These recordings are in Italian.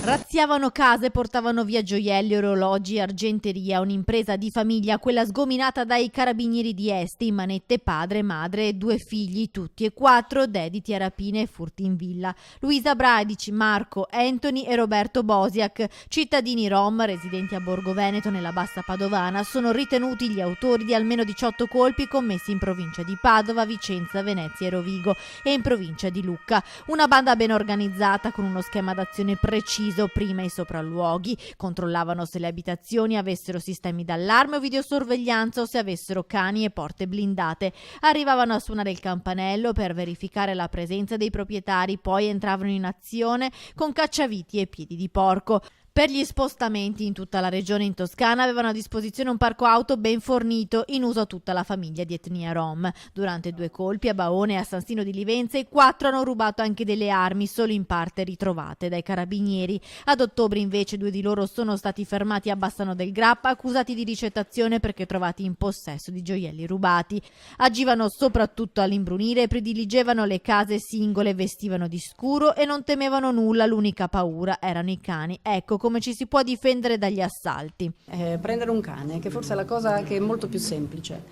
Razziavano case, portavano via gioielli, orologi, argenteria, un'impresa di famiglia, quella sgominata dai carabinieri di Este, in manette padre, madre e 2 figli, tutti e 4 dediti a rapine e furti in villa. Luisa Bradici, Marco, Anthony e Roberto Bosiak, cittadini rom residenti a Borgo Veneto nella Bassa Padovana, sono ritenuti gli autori di almeno 18 colpi commessi in provincia di Padova, Vicenza, Venezia e Rovigo e in provincia di Lucca. Una banda ben organizzata con uno schema d'azione preciso. Prima i sopralluoghi, controllavano se le abitazioni avessero sistemi d'allarme o videosorveglianza o se avessero cani e porte blindate. Arrivavano a suonare il campanello per verificare la presenza dei proprietari, poi entravano in azione con cacciaviti e piedi di porco. Per gli spostamenti in tutta la regione in Toscana avevano a disposizione un parco auto ben fornito, in uso a tutta la famiglia di etnia rom. Durante 2 colpi a Baone e a San Sino di Livenza i 4 hanno rubato anche delle armi, solo in parte ritrovate dai carabinieri. Ad ottobre invece 2 di loro sono stati fermati a Bassano del Grappa, accusati di ricettazione perché trovati in possesso di gioielli rubati. Agivano soprattutto all'imbrunire, prediligevano le case singole, vestivano di scuro e non temevano nulla, l'unica paura erano i cani. Ecco come ci si può difendere dagli assalti. Prendere un cane, che forse è la cosa che è molto più semplice.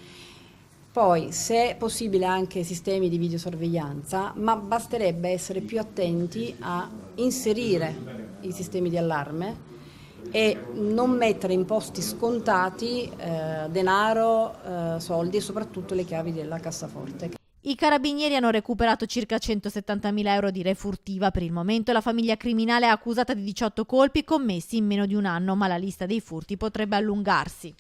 Poi, se è possibile, anche sistemi di videosorveglianza, ma basterebbe essere più attenti a inserire i sistemi di allarme e non mettere in posti scontati denaro, soldi e soprattutto le chiavi della cassaforte. I carabinieri hanno recuperato circa 170.000 euro di refurtiva. Per il momento la famiglia criminale è accusata di 18 colpi commessi in meno di un anno, ma la lista dei furti potrebbe allungarsi.